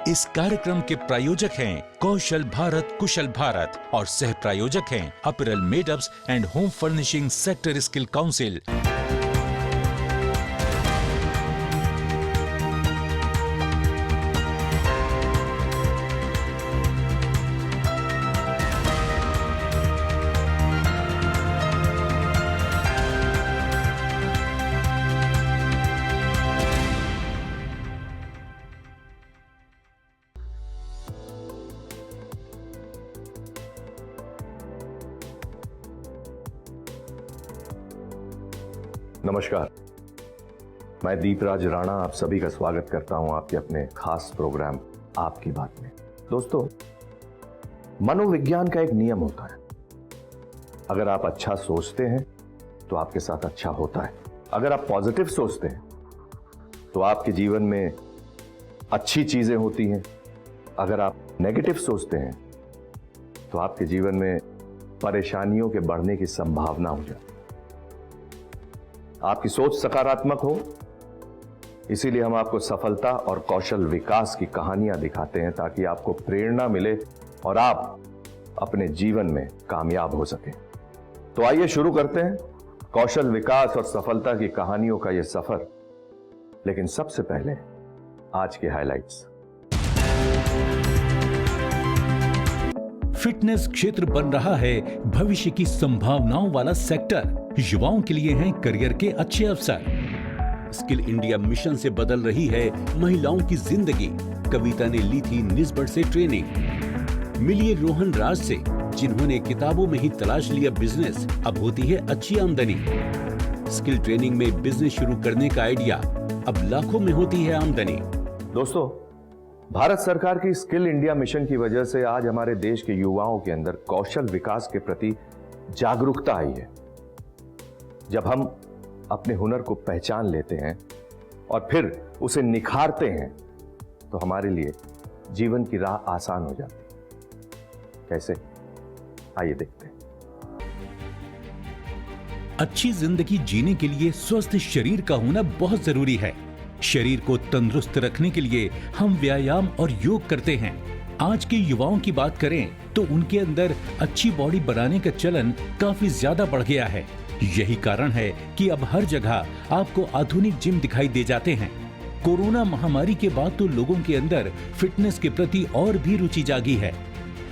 इस कार्यक्रम के प्रायोजक हैं कौशल भारत कुशल भारत और सह प्रायोजक हैं apparel made-ups and home furnishing sector skill council. नमस्कार, मैं दीपराज राणा आप सभी का स्वागत करता हूं आपके अपने खास प्रोग्राम आपकी बात में। दोस्तों, मनोविज्ञान का एक नियम होता है, अगर आप अच्छा सोचते हैं तो आपके साथ अच्छा होता है। अगर आप पॉजिटिव सोचते हैं तो आपके जीवन में अच्छी चीजें होती हैं। अगर आप नेगेटिव सोचते हैं तो आपके जीवन में परेशानियों के बढ़ने की संभावना हो जाती है। आपकी सोच सकारात्मक हो, इसीलिए हम आपको सफलता और कौशल विकास की कहानियां दिखाते हैं ताकि आपको प्रेरणा मिले और आप अपने जीवन में कामयाब हो सकें। तो आइए शुरू करते हैं कौशल विकास और सफलता की कहानियों का यह सफर। लेकिन सबसे पहले आज के हाइलाइट्स। फिटनेस क्षेत्र बन रहा है भविष्य की संभावनाओं वाला सेक्टर। युवाओं के लिए हैं करियर के अच्छे अवसर। स्किल इंडिया मिशन से बदल रही है महिलाओं की जिंदगी। कविता ने ली थी निस्बत से ट्रेनिंग। मिलिए रोहन राज से, जिन्होंने किताबों में ही तलाश लिया बिजनेस, अब होती है अच्छी आमदनी। स्किल ट्रेनिंग में बिजनेस शुरू करने का आइडिया, अब लाखों में होती है आमदनी। दोस्तों, भारत सरकार की स्किल इंडिया मिशन की वजह से आज हमारे देश के युवाओं के अंदर कौशल विकास के प्रति जागरूकता आई है। जब हम अपने हुनर को पहचान लेते हैं और फिर उसे निखारते हैं तो हमारे लिए जीवन की राह आसान हो जाती है। कैसे? आइए देखते हैं। अच्छी जिंदगी जीने के लिए स्वस्थ शरीर का होना बहुत जरूरी है। शरीर को तंदुरुस्त रखने के लिए हम व्यायाम और योग करते हैं। आज के युवाओं की बात करें तो उनके अंदर अच्छी बॉडी बनाने का चलन काफी ज्यादा बढ़ गया है। यही कारण है कि अब हर जगह आपको आधुनिक जिम दिखाई दे जाते हैं। कोरोना महामारी के बाद तो लोगों के अंदर फिटनेस के प्रति और भी रुचि जागी है।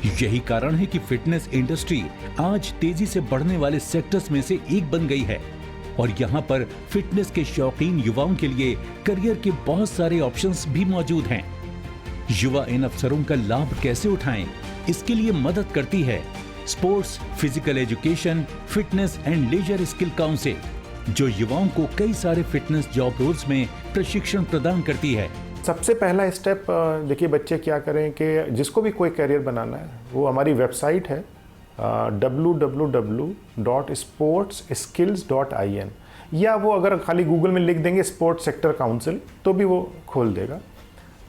यही कारण है कि फिटनेस इंडस्ट्री आज तेजी से बढ़ने वाले सेक्टर्स में से एक बन गई है और यहाँ पर फिटनेस के शौकीन युवाओं के लिए करियर के बहुत सारे ऑप्शंस भी मौजूद हैं। युवा इन अवसरों का लाभ कैसे उठाएं, इसके लिए मदद करती है sports physical education fitness and leisure skill council, जो युवाओं को कई सारे फिटनेस जॉब रोल्स में प्रशिक्षण प्रदान करती है। सबसे पहला स्टेप देखिए, बच्चे क्या करें कि जिसको भी कोई करियर बनाना है, वो हमारी वेबसाइट है www.sportsskills.in, या वो अगर खाली गूगल में लिख देंगे स्पोर्ट्स सेक्टर काउंसिल तो भी वो खोल देगा।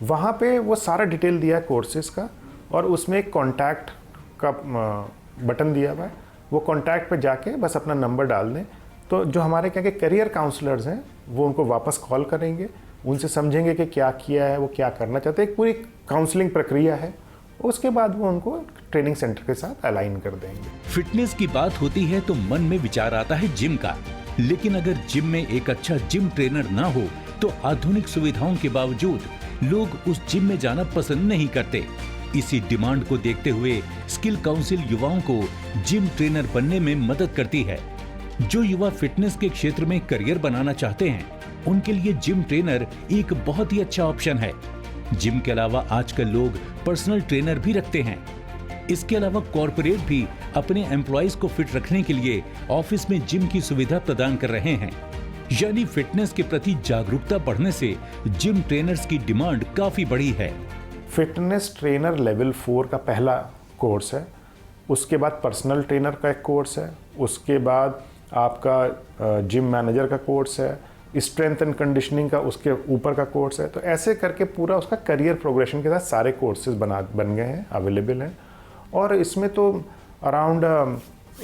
वहाँ पे वो सारा डिटेल दिया है कोर्सेज का और उसमें एक कॉन्टैक्ट का बटन दिया हुआ है। वो कॉन्टैक्ट पे जाके बस अपना नंबर डाल दें तो जो हमारे क्या के करियर काउंसलर्स हैं वो उनको वापस कॉल करेंगे, उनसे समझेंगे कि क्या किया है, वो क्या करना चाहते हैं। एक पूरी काउंसलिंग प्रक्रिया है। उसके बाद वो उनको ट्रेनिंग सेंटर के साथ अलाइन कर देंगे। फिटनेस की बात होती है तो मन में विचार आता है जिम का, लेकिन अगर जिम में एक अच्छा जिम ट्रेनर ना हो तो आधुनिक सुविधाओं के बावजूद लोग उस जिम में जाना पसंद नहीं करते। इसी डिमांड को देखते हुए स्किल काउंसिल युवाओं को जिम ट्रेनर बनने में मदद करती है। जो युवा फिटनेस के क्षेत्र में करियर बनाना चाहते हैं, उनके लिए जिम ट्रेनर एक बहुत ही अच्छा ऑप्शन है। जिम के अलावा आजकल लोग पर्सनल ट्रेनर भी रखते हैं। इसके अलावा कॉर्पोरेट भी अपने एम्प्लॉइज को फिट रखने के लिए ऑफिस में जिम की सुविधा प्रदान कर रहे हैं। यानी फिटनेस के प्रति जागरूकता बढ़ने से जिम ट्रेनर्स की डिमांड काफी बढ़ी है। फिटनेस ट्रेनर लेवल 4 का पहला कोर्स है। उसके बाद पर्सनल ट्रेनर का एक कोर्स है। उसके बाद आपका जिम मैनेजर का कोर्स है। स्ट्रेंथ एंड कंडीशनिंग का उसके ऊपर का कोर्स है। तो ऐसे करके पूरा उसका करियर प्रोग्रेशन के साथ सारे कोर्सेज बन गए हैं, अवेलेबल हैं। और इसमें तो अराउंड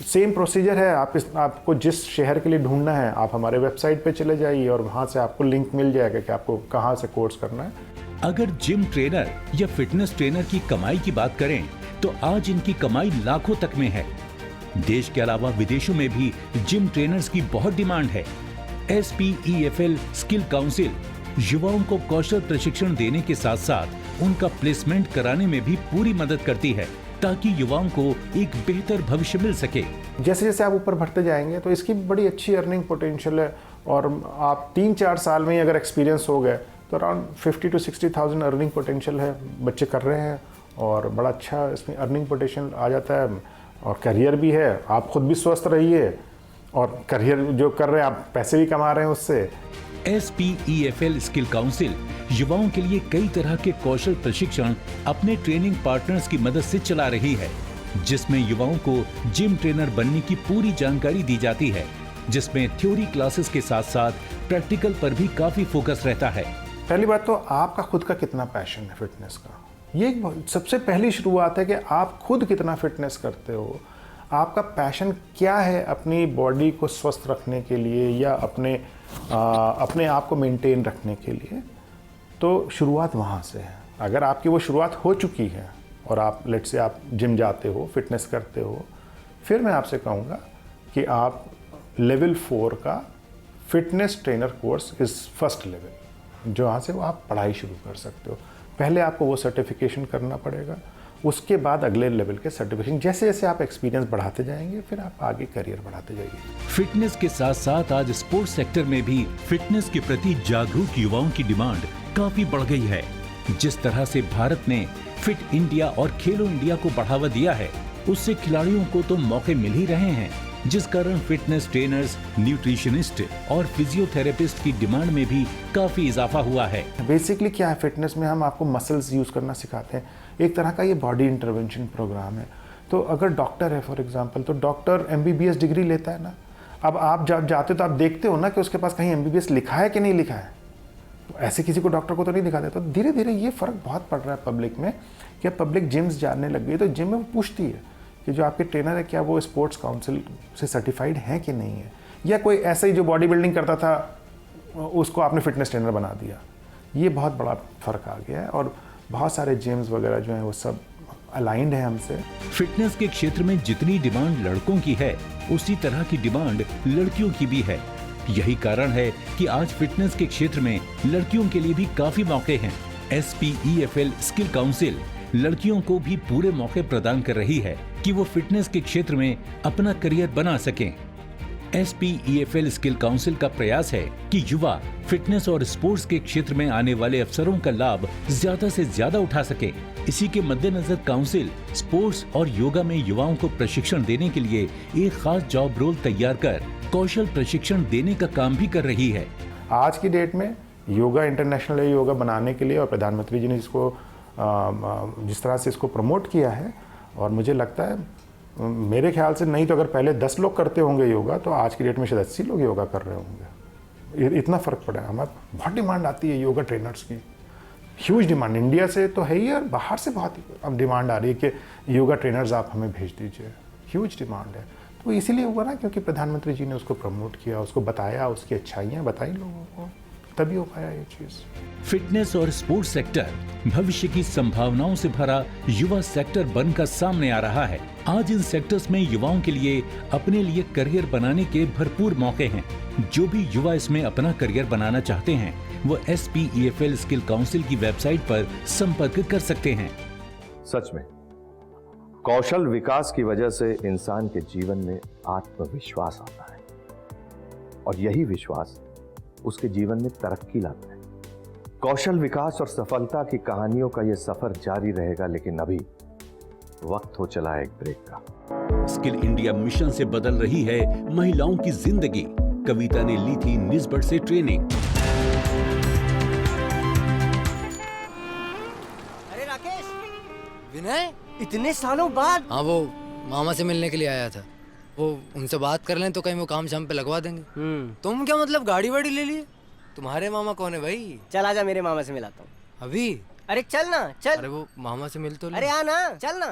सेम प्रोसीजर है। आपको जिस शहर के लिए ढूंढना है, आप हमारे वेबसाइट पे चले जाइए और वहाँ से आपको लिंक मिल जाएगा कि आपको कहाँ से कोर्स करना है। अगर जिम ट्रेनर या फिटनेस ट्रेनर की कमाई की बात करें तो आज इनकी कमाई लाखों तक में है। देश के अलावा विदेशों में भी जिम ट्रेनर्स की बहुत डिमांड है। SPEFL स्किल काउंसिल युवाओं को कौशल प्रशिक्षण देने के साथ साथ उनका प्लेसमेंट कराने में भी पूरी मदद करती है ताकि युवाओं को एक बेहतर भविष्य मिल सके। जैसे जैसे आप ऊपर बढ़ते जाएंगे तो इसकी बड़ी अच्छी अर्निंग पोटेंशियल है, और आप 3-4 साल में ही अगर एक्सपीरियंस हो गए तो अराउंड 50 to 60,000 अर्निंग पोटेंशियल है, बच्चे कर रहे हैं और बड़ा अच्छा इसमें अर्निंग पोटेंशियल आ जाता है। और करियर भी है, आप खुद भी स्वस्थ रहिए और करियर जो कर रहे हैं आप पैसे भी कमा रहे हैं उससे। SPEFL स्किल काउंसिल युवाओं के लिए कई तरह के कौशल प्रशिक्षण अपने ट्रेनिंग पार्टनर्स की मदद से चला रही है, जिसमें युवाओं को जिम ट्रेनर बनने की पूरी जानकारी दी जाती है, जिसमें थ्योरी क्लासेस के साथ साथ प्रैक्टिकल पर भी काफी फोकस रहता है। पहली बात तो आपका खुद का कितना पैशन है फिटनेस का, ये सबसे पहली शुरुआत है कि आप खुद कितना फिटनेस करते हो, आपका पैशन क्या है अपनी बॉडी को स्वस्थ रखने के लिए या अपने आप को मेंटेन रखने के लिए। तो शुरुआत वहाँ से है। अगर आपकी वो शुरुआत हो चुकी है और आप लेट से आप जिम जाते हो, फिटनेस करते हो, फिर मैं आपसे कहूँगा कि आप लेवल 4 का fitness trainer course is first level, जो वहाँ से वो आप पढ़ाई शुरू कर सकते हो। पहले आपको वो सर्टिफिकेशन करना पड़ेगा, उसके बाद अगले लेवल के सर्टिफिकेशन, जैसे जैसे आप एक्सपीरियंस बढ़ाते जाएंगे फिर आप आगे करियर बढ़ाते जाइए। फिटनेस के साथ साथ आज स्पोर्ट्स सेक्टर में भी फिटनेस के प्रति जागरूक युवाओं की डिमांड काफी बढ़ गई है। जिस तरह से भारत ने फिट इंडिया और खेलो इंडिया को बढ़ावा दिया है, उससे खिलाड़ियों को तो मौके मिल ही रहे हैं, जिस कारण फिटनेस ट्रेनर्स, न्यूट्रिशनिस्ट और फिजियोथेरेपिस्ट की डिमांड में भी काफी इजाफा हुआ है। बेसिकली क्या है, फिटनेस में हम आपको मसल्स यूज़ करना सिखाते हैं, एक तरह का ये बॉडी इंटरवेंशन प्रोग्राम है। तो अगर डॉक्टर है फॉर एग्जांपल, तो डॉक्टर MBBS डिग्री लेता है ना, अब आप जब जाते हो तो आप देखते हो ना कि उसके पास कहीं MBBS लिखा है कि नहीं लिखा है। तो ऐसे किसी को डॉक्टर को तो नहीं दिखाते। तो धीरे धीरे ये फ़र्क बहुत पड़ रहा है पब्लिक में, कि पब्लिक जिम्स जानने लग गई। तो जिम में वो पूछती है कि जो आपके ट्रेनर है क्या वो स्पोर्ट्स काउंसिल से सर्टिफाइड है कि नहीं है, या कोई ऐसा ही जो बॉडी बिल्डिंग करता था उसको आपने फिटनेस ट्रेनर बना दिया। ये बहुत बड़ा फ़र्क आ गया है और बहुत सारे जिम्स वगैरह जो हैं वो सब अलाइंड है हमसे। फिटनेस के क्षेत्र में जितनी डिमांड लड़कों की है, उसी तरह की डिमांड लड़कियों की भी है। यही कारण है कि आज फिटनेस के क्षेत्र में लड़कियों के लिए भी काफी मौके हैं। SPEFL स्किल काउंसिल लड़कियों को भी पूरे मौके प्रदान कर रही है कि वो फिटनेस के क्षेत्र में अपना करियर बना सकें। SPEFL स्किल काउंसिल का प्रयास है कि युवा फिटनेस और स्पोर्ट्स के क्षेत्र में आने वाले अवसरों का लाभ ज्यादा से ज्यादा उठा सके। इसी के मद्देनजर काउंसिल स्पोर्ट्स और योगा में युवाओं को प्रशिक्षण देने के लिए एक खास जॉब रोल तैयार कर कौशल प्रशिक्षण देने का काम भी कर रही है। आज की डेट में योगा इंटरनेशनल योगा बनाने के लिए और प्रधानमंत्री जी ने इसको जिस तरह से इसको प्रमोट किया है, और मुझे लगता है मेरे ख्याल से नहीं तो अगर पहले 10 लोग करते होंगे योगा, तो आज की डेट में शायद 80 लोग योगा कर रहे होंगे। इतना फ़र्क पड़ा है। हमारे बहुत डिमांड आती है योगा ट्रेनर्स की, ह्यूज डिमांड। इंडिया से तो है ही और बाहर से बहुत अब डिमांड आ रही है कि योगा ट्रेनर्स आप हमें भेज दीजिए। ह्यूज डिमांड है। तो इसीलिए हुआ ना क्योंकि प्रधानमंत्री जी ने उसको प्रमोट किया, उसको बताया, उसकी अच्छाइयाँ बताई लोगों को, तभी हो पाया ये चीज़। फिटनेस और स्पोर्ट्स सेक्टर भविष्य की संभावनाओं से भरा युवा सेक्टर बनकर सामने आ रहा है। आज इन सेक्टर्स में युवाओं के लिए अपने लिए करियर बनाने के भरपूर मौके हैं। जो भी युवा इसमें अपना करियर बनाना चाहते हैं, वो SPEFL स्किल काउंसिल की वेबसाइट पर संपर्क कर सकते हैं। सच में कौशल विकास की वजह से इंसान के जीवन में आत्मविश्वास आता है और यही विश्वास उसके जीवन में तरक्की लाता है। कौशल विकास और सफलता की कहानियों का यह सफर जारी रहेगा, लेकिन अभी वक्त हो चला एक ब्रेक का। स्किल इंडिया मिशन से बदल रही है महिलाओं की जिंदगी। कविता ने ली थी निस्बत से ट्रेनिंग। अरे राकेश, विनय, इतने सालों बाद। हाँ, वो मामा से मिलने के लिए आया था। वो उनसे बात कर लें तो कहीं वो काम शाम पे लगवा देंगे। तुम क्या मतलब गाड़ी वाड़ी ले लिए? तुम्हारे मामा कौन है भाई? चल आजा, मेरे मामा से मिलाता हूँ। अभी? अरे चल ना, चल। अरे वो मामा से मिल तो ले। अरे आना, चल ना।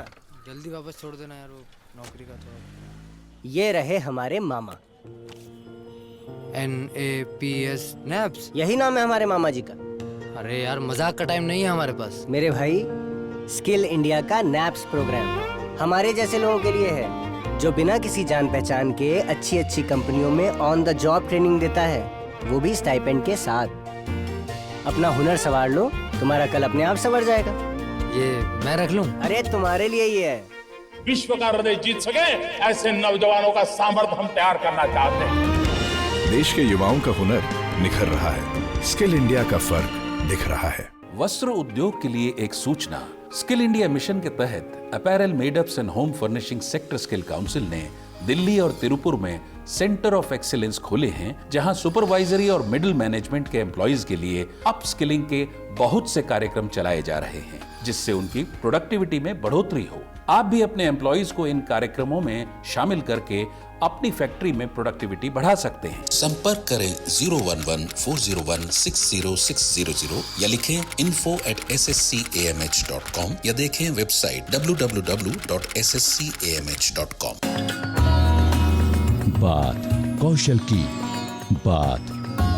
जल्दी वापस छोड़ देना यार, वो नौकरी का थोड़ा। ये रहे हमारे मामा। NAPS नैप्स, यही नाम है हमारे मामा जी का। अरे यार मजाक का टाइम नहीं है हमारे पास। मेरे भाई, स्किल इंडिया का नैप्स प्रोग्राम हमारे जैसे लोगों के लिए है, जो बिना किसी जान पहचान के अच्छी अच्छी कंपनियों में ऑन द जॉब ट्रेनिंग देता है, वो भी स्टाइपेंड के साथ। अपना हुनर संवार लो, तुम्हारा कल अपने आप संवर जाएगा। ये मैं रख लूं? अरे तुम्हारे लिए ही है। विश्व का हृदय जीत सके ऐसे नौजवानों का सामर्थ्य हम तैयार करना चाहते हैं। देश के युवाओं का हुनर निखर रहा है, स्किल इंडिया का फर्क दिख रहा है। वस्त्र उद्योग के लिए एक सूचना। स्किल इंडिया मिशन के तहत apparel, made-ups and home furnishing sector skill council ने दिल्ली और तिरुपुर में सेंटर ऑफ एक्सीलेंस खोले हैं, जहां सुपरवाइजरी और मिडिल मैनेजमेंट के एम्प्लॉइज के लिए अपस्किलिंग के बहुत से कार्यक्रम चलाए जा रहे हैं, जिससे उनकी प्रोडक्टिविटी में बढ़ोतरी हो। आप भी अपने एम्प्लॉइज को इन कार्यक्रमों में शामिल करके अपनी फैक्ट्री में प्रोडक्टिविटी बढ़ा सकते हैं। संपर्क करें 011-401-60600 या लिखें info@sscamh.com या देखें वेबसाइट www.sscamh.com। बात कौशल की, बात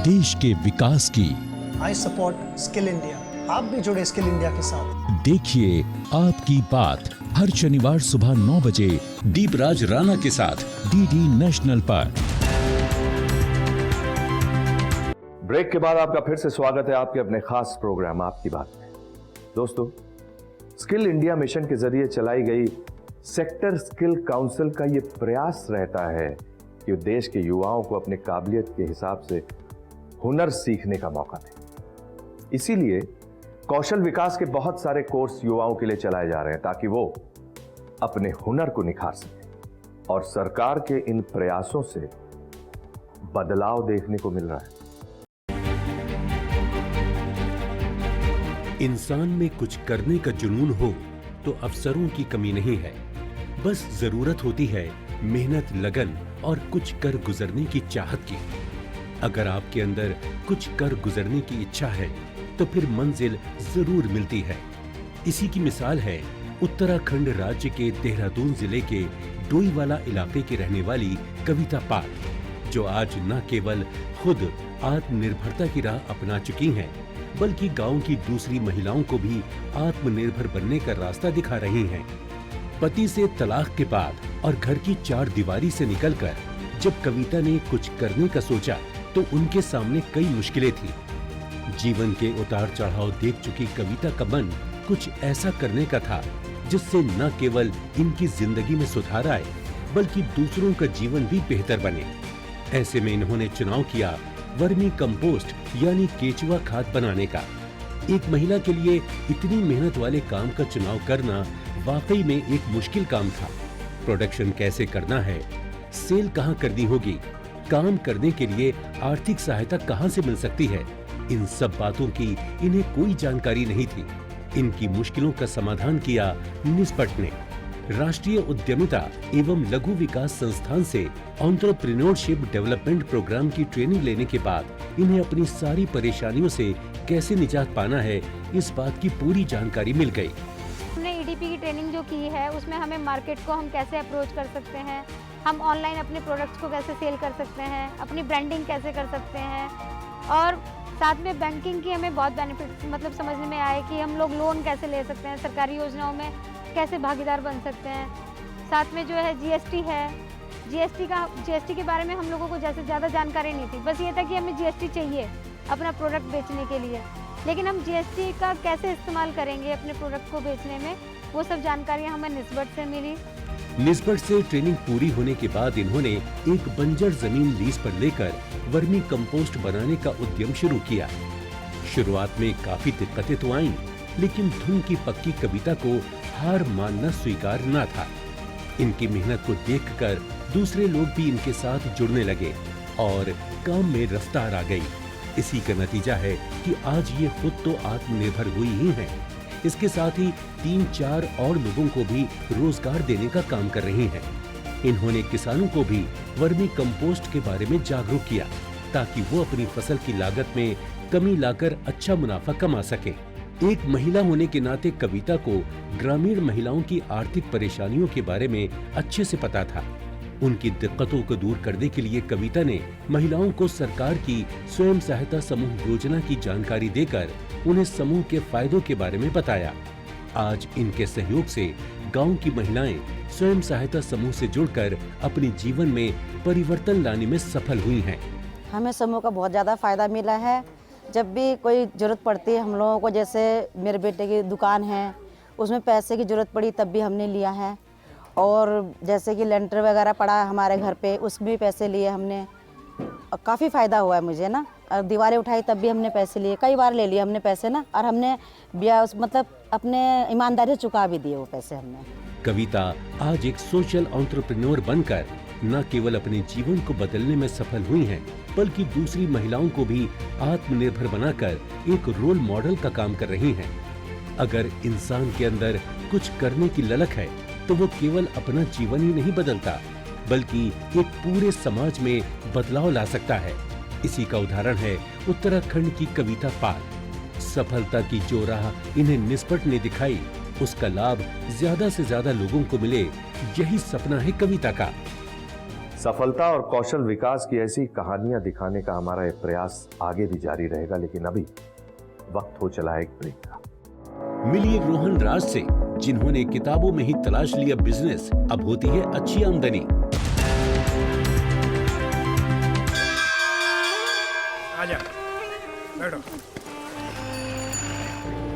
देश के विकास की। I support skill India. आप भी जुड़े स्किल इंडिया के साथ। देखिए आपकी बात हर शनिवार सुबह 9 बजे दीपराज राणा के साथ डीडी नेशनल पर। ब्रेक के बाद आपका फिर से स्वागत है आपके अपने खास प्रोग्राम आपकी बात में। दोस्तों, स्किल इंडिया मिशन के जरिए चलाई गई सेक्टर स्किल काउंसिल का यह प्रयास रहता है कि वो देश के युवाओं को अपने काबिलियत के हिसाब से हुनर सीखने का मौका दे। इसीलिए कौशल विकास के बहुत सारे कोर्स युवाओं के लिए चलाए जा रहे हैं ताकि वो अपने हुनर को निखार सकें। और सरकार के इन प्रयासों से बदलाव देखने को मिल रहा है। इंसान में कुछ करने का जुनून हो तो अवसरों की कमी नहीं है, बस जरूरत होती है मेहनत, लगन और कुछ कर गुजरने की चाहत की। अगर आपके अंदर कुछ कर गुजरने की इच्छा है तो फिर मंजिल जरूर मिलती है। इसी की मिसाल है उत्तराखंड राज्य के देहरादून जिले के डोईवाला इलाके की रहने वाली कविता पाल, जो आज न केवल खुद आत्मनिर्भरता की राह अपना चुकी हैं, बल्कि गांव की दूसरी महिलाओं को भी आत्मनिर्भर बनने का रास्ता दिखा रही हैं। पति से तलाक के बाद और घर की चार दीवारी से निकलकर जब कविता ने कुछ करने का सोचा तो उनके सामने कई मुश्किलें थी। जीवन के उतार चढ़ाव देख चुकी कविता का मन कुछ ऐसा करने का था जिससे न केवल इनकी जिंदगी में सुधार आए बल्कि दूसरों का जीवन भी बेहतर बने। ऐसे में इन्होंने चुनाव किया वर्मी कंपोस्ट यानी केचुआ खाद बनाने का। एक महिला के लिए इतनी मेहनत वाले काम का चुनाव करना वाकई में एक मुश्किल काम था। प्रोडक्शन कैसे करना है, सेल कहाँ करनी होगी, काम करने के लिए आर्थिक सहायता कहाँ से मिल सकती है, इन सब बातों की इन्हें कोई जानकारी नहीं थी। इनकी मुश्किलों का समाधान किया निस्पट ने। राष्ट्रीय उद्यमिता एवं लघु विकास संस्थान से एंटरप्रेन्योरशिप डेवलपमेंट प्रोग्राम की ट्रेनिंग लेने के बाद इन्हें अपनी सारी परेशानियों से कैसे निजात पाना है, इस बात की पूरी जानकारी मिल गई। हमने ईडीपी की ट्रेनिंग जो की है उसमें हमें मार्केट को हम कैसे अप्रोच कर सकते हैं, हम ऑनलाइन अपने प्रोडक्ट्स को कैसे सेल कर सकते हैं, अपनी ब्रांडिंग कैसे कर सकते हैं, और साथ में बैंकिंग की हमें बहुत बेनिफिट मतलब समझने में आए कि हम लोग लोन कैसे ले सकते हैं, सरकारी योजनाओं में कैसे भागीदार बन सकते हैं। साथ में जो है जीएसटी है, जीएसटी के बारे में हम लोगों को जैसे ज़्यादा जानकारी नहीं थी। बस ये था कि हमें जीएसटी चाहिए अपना प्रोडक्ट बेचने के लिए, लेकिन हम जीएसटी का कैसे इस्तेमाल करेंगे अपने प्रोडक्ट को बेचने में, वो सब जानकारियाँ हमें निस्बत से मिली। निस्बत से ट्रेनिंग पूरी होने के बाद इन्होंने एक बंजर जमीन लीज पर लेकर वर्मी कंपोस्ट बनाने का उद्यम शुरू किया। शुरुआत में काफी दिक्कतें तो आईं, लेकिन धुन की पक्की कविता को हार मानना स्वीकार न था। इनकी मेहनत को देखकर दूसरे लोग भी इनके साथ जुड़ने लगे और काम में रफ्तार आ गई। इसी का नतीजा है कि आज ये खुद तो आत्मनिर्भर हुई ही हैं, इसके साथ ही 3-4 और लोगों को भी रोजगार देने का काम कर रही हैं। इन्होंने किसानों को भी वर्मी कंपोस्ट के बारे में जागरूक किया ताकि वो अपनी फसल की लागत में कमी लाकर अच्छा मुनाफा कमा सके। एक महिला होने के नाते कविता को ग्रामीण महिलाओं की आर्थिक परेशानियों के बारे में अच्छे से पता था। उनकी दिक्कतों को दूर करने के लिए कविता ने महिलाओं को सरकार की स्वयं सहायता समूह योजना की जानकारी देकर उन्हें समूह के फायदों के बारे में बताया। आज इनके सहयोग से गांव की महिलाएं स्वयं सहायता समूह से जुड़कर अपने जीवन में परिवर्तन लाने में सफल हुई हैं। हमें समूह का बहुत ज़्यादा फायदा मिला है। जब भी कोई ज़रूरत पड़ती है हम लोगों को, जैसे मेरे बेटे की दुकान है, उसमें पैसे की ज़रूरत पड़ी तब भी हमने लिया है। और जैसे कि लेंटर वगैरह पड़ा है हमारे घर पे, उसमें भी पैसे लिए हमने। काफ़ी फ़ायदा हुआ है मुझे ना। और दीवारें उठाई तब भी हमने पैसे लिए, कई बार ले लिए हमने पैसे ना। और हमने मतलब अपने ईमानदारी से चुका भी दिए वो पैसे हमने। कविता आज एक सोशल एंटरप्रेन्योर बनकर न केवल अपने जीवन को बदलने में सफल हुई हैं, बल्कि दूसरी महिलाओं को भी आत्मनिर्भर बनाकर एक रोल मॉडल का काम कर रही हैं। अगर इंसान के अंदर कुछ करने की ललक है तो वो केवल अपना जीवन ही नहीं बदलता, बल्कि एक पूरे समाज में बदलाव ला सकता है। इसी का उदाहरण है उत्तराखंड की कविता पाल। सफलता की जो राह इन्हें निष्पट ने दिखाई, उसका लाभ ज्यादा से ज्यादा लोगों को मिले, यही सपना है कविता का। सफलता और कौशल विकास की ऐसी कहानियां दिखाने का हमारा ये प्रयास आगे भी जारी रहेगा, लेकिन अभी वक्त हो चला एक ब्रेक का। मिलिए रोहन राज से, जिन्होंने किताबों में ही तलाश लिया बिजनेस, अब होती है अच्छी आमदनी। आजा, बैठो।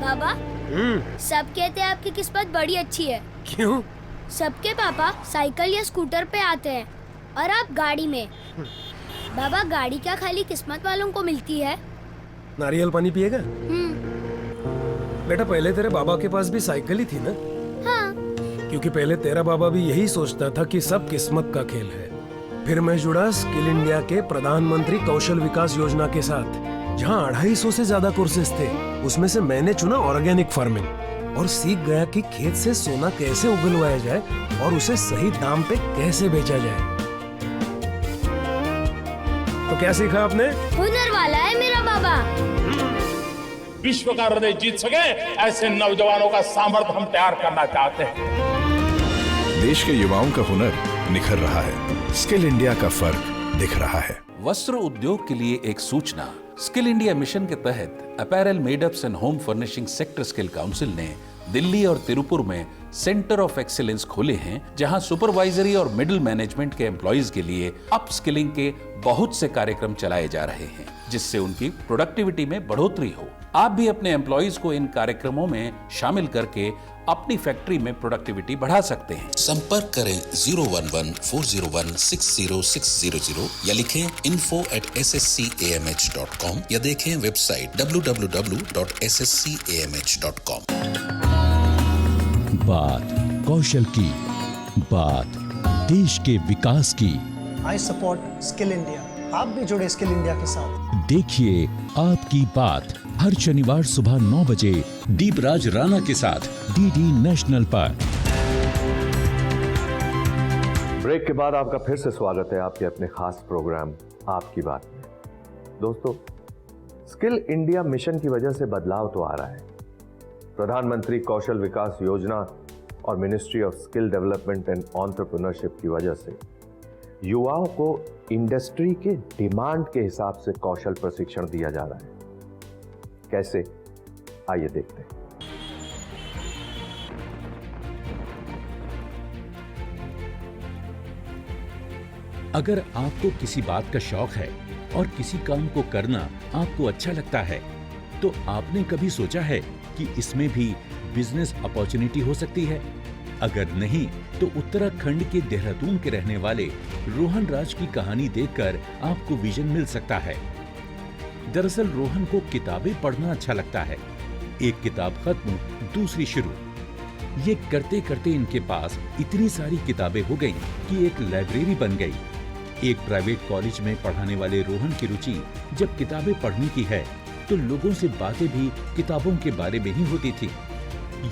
बाबा, सब कहते हैं आपकी किस्मत बड़ी अच्छी है। क्यों? सबके पापा साइकिल या स्कूटर पे आते हैं और आप गाड़ी में। बाबा, गाड़ी क्या खाली किस्मत वालों को मिलती है? नारियल पानी पिएगा? बेटा, पहले तेरे बाबा के पास भी साइकिल ही थी ना? हाँ। क्योंकि पहले तेरा बाबा भी यही सोचता था कि सब किस्मत का खेल है। फिर मैं जुड़ा स्किल इंडिया के प्रधानमंत्री कौशल विकास योजना के साथ, जहाँ 250 से ज्यादा कोर्सेज थे। उसमें से मैंने चुना ऑर्गेनिक फार्मिंग और सीख गया कि खेत से सोना कैसे उगलवाया जाए और उसे सही दाम पे कैसे बेचा जाए। तो क्या सीखा आपने? हुनर वाला है मेरा बाबा। विश्व का हृदय जीत सके ऐसे नौजवानों का सामर्थ्य हम तैयार करना चाहते हैं। देश के युवाओं का हुनर निखर रहा है। स्किल इंडिया का फर्क दिख रहा है। वस्त्र उद्योग के लिए एक सूचना। स्किल इंडिया मिशन के तहत apparel made-ups and home furnishing sector skill council ने दिल्ली और तिरुपुर में सेंटर ऑफ एक्सीलेंस खोले हैं, जहां सुपरवाइजरी और मिडिल मैनेजमेंट के एम्प्लॉइज के लिए अपस्किलिंग के बहुत से कार्यक्रम चलाए जा रहे हैं, जिससे उनकी प्रोडक्टिविटी में बढ़ोतरी हो। आप भी अपने एम्प्लॉइज को इन कार्यक्रमों में शामिल करके अपनी फैक्ट्री में प्रोडक्टिविटी बढ़ा सकते हैं। संपर्क करें 011-401-60600 या लिखें info@sscamh.com या देखें वेबसाइट www.sscamh.com। बात कौशल की, बात देश के विकास की। I support skill India. आप भी जुड़े स्किल इंडिया के साथ। देखिए आपकी बात हर शनिवार सुबह 9 बजे दीपराज राणा के साथ डीडी नेशनल पर। ब्रेक के बाद आपका फिर से स्वागत है आपके अपने खास प्रोग्राम आपकी बात में। दोस्तों, स्किल इंडिया मिशन की वजह से बदलाव तो आ रहा है। प्रधानमंत्री कौशल विकास योजना और ministry of skill development and entrepreneurship की वजह से युवाओं को इंडस्ट्री के डिमांड के हिसाब से कौशल प्रशिक्षण दिया जा रहा है। कैसे, आइए देखते हैं। अगर आपको किसी बात का शौक है और किसी काम को करना आपको अच्छा लगता है, तो आपने कभी सोचा है कि इसमें भी बिजनेस अपॉर्चुनिटी हो सकती है? अगर नहीं, तो उत्तराखंड के देहरादून के रहने वाले रोहन राज की कहानी देखकर आपको विजन मिल सकता है। दरअसल रोहन को किताबें पढ़ना अच्छा लगता है। एक किताब खत्म, दूसरी शुरू। ये करते करते इनके पास इतनी सारी किताबें हो गईं कि एक लाइब्रेरी बन गई। एक प्राइवेट कॉलेज में पढ़ाने वाले रोहन की रुचि जब किताबें पढ़ने की है, तो लोगों से बातें भी किताबों के बारे में ही होती थी।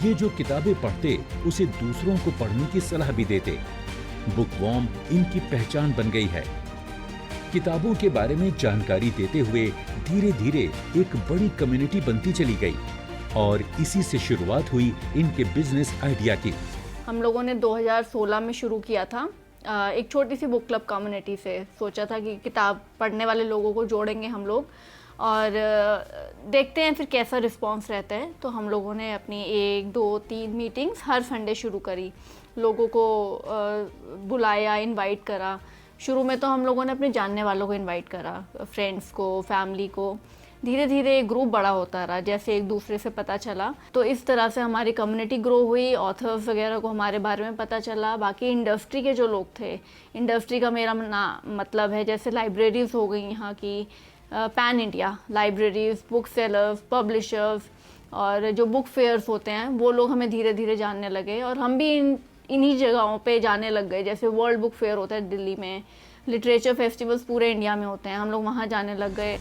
ये जो किताबें पढ़ते, उसे दूसरों को पढ़ने की सलाह भी देते। बुकवॉर्म इनकी पहचान बन गई है। किताबों के बारे में जानकारी देते हुए धीरे धीरे एक बड़ी कम्युनिटी बनती चली गई और इसी से शुरुआत हुई इनके बिजनेस आइडिया की। हम लोगों ने 2016 में शुरू किया था एक छोटी सी बुक क्लब कम्युनिटी से सोचा था कि किताब पढ़ने वाले लोगों को जोड़ेंगे हम लोग और देखते हैं फिर कैसा रिस्पांस रहता है। तो हम लोगों ने अपनी 1, 2, 3 मीटिंग्स हर संडे शुरू करी, लोगों को बुलाया, इनवाइट करा। शुरू में तो हम लोगों ने अपने जानने वालों को इनवाइट करा, फ्रेंड्स को, फैमिली को। धीरे धीरे ग्रुप बड़ा होता रहा, जैसे एक दूसरे से पता चला तो इस तरह से हमारी कम्युनिटी ग्रो हुई। ऑथर्स वगैरह को हमारे बारे में पता चला। बाकी इंडस्ट्री के जो लोग थे, इंडस्ट्री का मेरा मतलब है जैसे लाइब्रेरीज हो गई यहाँ की, pan India libraries, book sellers, publishers और जो बुक फेयर्स होते हैं वो लोग हमें धीरे धीरे जानने लगे और हम भी इन्हीं जगहों पे जाने लग गए। जैसे वर्ल्ड बुक फेयर होता है दिल्ली में, लिटरेचर फेस्टिवल्स पूरे इंडिया में होते हैं, हम लोग वहाँ जाने लग गए।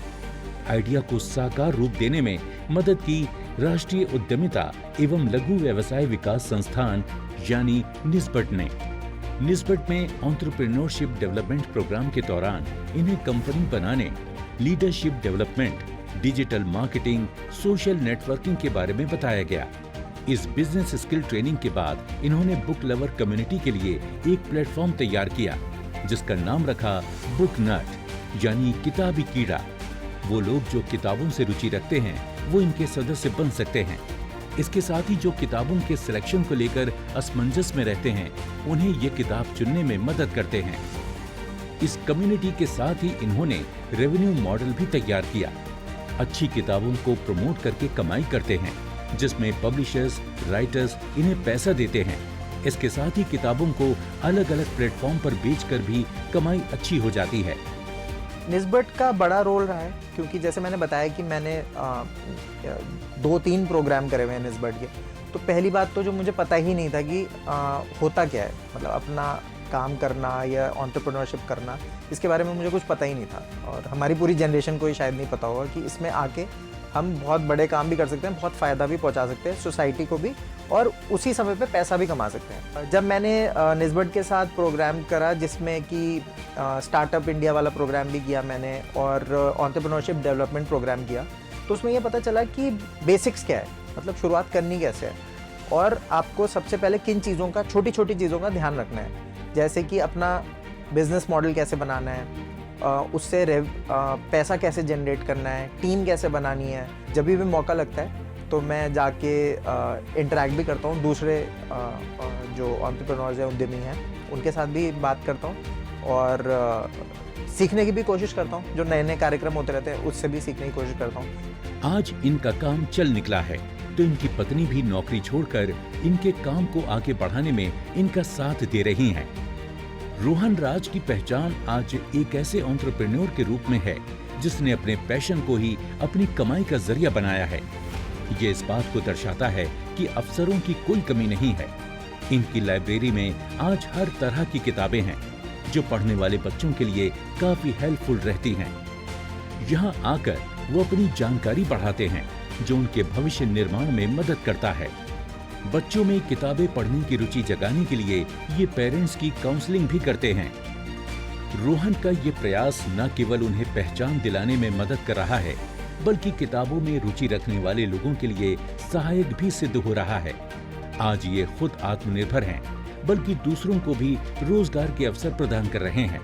आइडिया को साकार रूप देने में मदद की राष्ट्रीय उद्यमिता एवं लघु व्यवसाय विकास संस्थान यानी निस्बट ने। निस्बट में एंटरप्रेन्योरशिप डेवलपमेंट प्रोग्राम के दौरान इन्हें कंपनी बनाने, leadership development, digital marketing, social networking के बारे में बताया गया। इस बिजनेस स्किल ट्रेनिंग के बाद इन्होंने बुक लवर कम्युनिटी के लिए एक प्लेटफॉर्म तैयार किया जिसका नाम रखा बुक नट यानी किताबी कीड़ा। वो लोग जो किताबों से रुचि रखते हैं वो इनके सदस्य बन सकते हैं। इसके साथ ही जो किताबों के सिलेक्शन को लेकर असमंजस में रहते हैं उन्हें ये किताब चुनने में मदद करते हैं। इस कम्युनिटी के साथ ही इन्होंने रेवेन्यू मॉडल भी तैयार किया। अच्छी किताबों को प्रमोट करके कमाई करते हैं जिसमें पब्लिशर्स, राइटर्स इन्हें पैसा देते हैं। इसके साथ ही किताबों को अलग अलग प्लेटफॉर्म पर बेचकर भी कमाई अच्छी हो जाती है। निस्बट का बड़ा रोल रहा है क्योंकि जैसे मैंने बताया कि मैंने 2-3 प्रोग्राम करे हुए हैं निस्बट के। तो पहली बात तो जो मुझे पता ही नहीं था कि होता क्या है, मतलब अपना काम करना या एंटरप्रेन्योरशिप करना, इसके बारे में मुझे कुछ पता ही नहीं था। और हमारी पूरी जनरेशन को ही शायद नहीं पता होगा कि इसमें आके हम बहुत बड़े काम भी कर सकते हैं, बहुत फ़ायदा भी पहुंचा सकते हैं सोसाइटी को भी और उसी समय पे पैसा भी कमा सकते हैं। जब मैंने निस्बट के साथ प्रोग्राम करा जिसमें कि स्टार्टअप इंडिया वाला प्रोग्राम भी किया मैंने और एंटरप्रेन्योरशिप डेवलपमेंट प्रोग्राम किया, तो उसमें ये पता चला कि बेसिक्स क्या है, मतलब शुरुआत करनी कैसे है और आपको सबसे पहले किन चीज़ों का, छोटी छोटी चीज़ों का ध्यान रखना है। जैसे कि अपना बिजनेस मॉडल कैसे बनाना है, उससे पैसा कैसे जनरेट करना है, टीम कैसे बनानी है। जब भी मौका लगता है तो मैं जाके इंटरेक्ट भी करता हूँ, दूसरे जो एंटरप्रेन्योर्स हैं, उद्यमी हैं, उनके साथ भी बात करता हूँ और सीखने की भी कोशिश करता हूँ। जो नए नए कार्यक्रम होते रहते हैं उससे भी सीखने की कोशिश करता हूँ। आज इनका काम चल निकला है तो इनकी पत्नी भी नौकरी छोड़कर इनके काम को आगे बढ़ाने में इनका साथ दे रही हैं। रोहन राज की पहचान आज एक ऐसे एंटरप्रेन्योर के रूप में है जिसने अपने पैशन को ही अपनी कमाई का जरिया बनाया है। ये इस बात को दर्शाता है कि अवसरों की कोई कमी नहीं है। इनकी लाइब्रेरी में आज हर तरह की किताबें हैं जो पढ़ने वाले बच्चों के लिए काफी हेल्पफुल रहती हैं। यहाँ आकर वो अपनी जानकारी बढ़ाते हैं जो उनके भविष्य निर्माण में मदद करता है। बच्चों में किताबें पढ़ने की रुचि जगाने के लिए ये पेरेंट्स की काउंसलिंग भी करते हैं। रोहन का ये प्रयास न केवल उन्हें पहचान दिलाने में मदद कर रहा है बल्कि किताबों में रुचि रखने वाले लोगों के लिए सहायक भी सिद्ध हो रहा है। आज ये खुद आत्मनिर्भर हैं बल्कि दूसरों को भी रोजगार के अवसर प्रदान कर रहे हैं।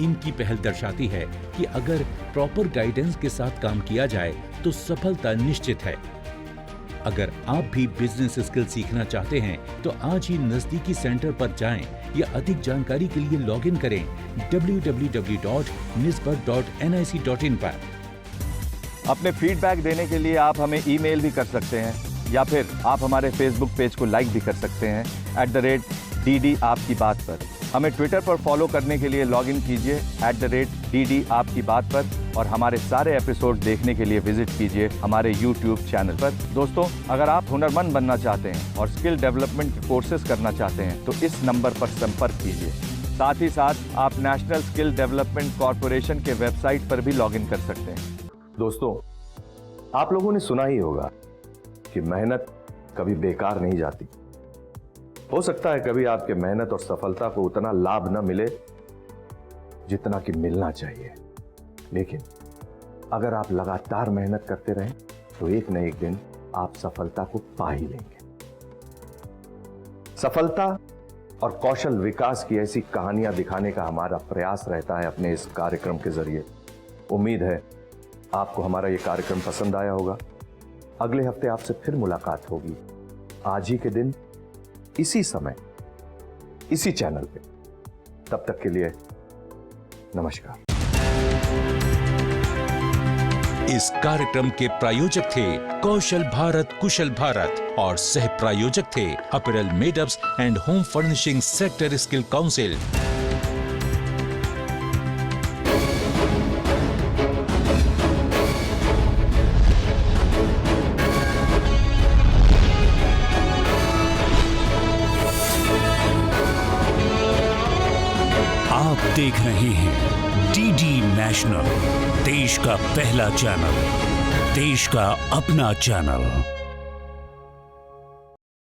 इनकी पहल दर्शाती है कि अगर प्रॉपर गाइडेंस के साथ काम किया जाए तो सफलता निश्चित है। अगर आप भी बिजनेस स्किल सीखना चाहते हैं तो आज ही नजदीकी सेंटर पर जाएं या अधिक जानकारी के लिए लॉगिन करें www.nisbat.nic.in पर। अपने फीडबैक देने के लिए आप हमें ईमेल भी कर सकते हैं या फिर आप हमारे फेसबुक पेज को लाइक भी कर सकते हैं @DD आपकी बात पर। हमें ट्विटर पर फॉलो करने के लिए लॉगिन कीजिए @DD आपकी बात पर और हमारे सारे एपिसोड देखने के लिए विजिट कीजिए हमारे यूट्यूब चैनल पर। दोस्तों, अगर आप हुनरमंद बनना चाहते हैं और स्किल डेवलपमेंट के कोर्सेज करना चाहते हैं तो इस नंबर पर संपर्क कीजिए। साथ ही साथ आप नेशनल स्किल डेवलपमेंट कॉर्पोरेशन के वेबसाइट पर भी लॉगिन कर सकते हैं। दोस्तों, आप लोगों ने सुना ही होगा कि मेहनत कभी बेकार नहीं जाती। हो सकता है कभी आपके मेहनत और सफलता को उतना लाभ न मिले जितना कि मिलना चाहिए, लेकिन अगर आप लगातार मेहनत करते रहें तो एक न एक दिन आप सफलता को पा ही लेंगे। सफलता और कौशल विकास की ऐसी कहानियां दिखाने का हमारा प्रयास रहता है अपने इस कार्यक्रम के जरिए। उम्मीद है आपको हमारा ये कार्यक्रम पसंद आया होगा। अगले हफ्ते आपसे फिर मुलाकात होगी, आज ही के दिन, इसी समय, इसी चैनल पे। तब तक के लिए नमस्कार। इस कार्यक्रम के प्रायोजक थे कौशल भारत कुशल भारत और सह प्रायोजक थे apparel made-ups and home furnishing sector skill council. आप देख रहे हैं डीडी नेशनल, देश का पहला चैनल, देश का अपना चैनल।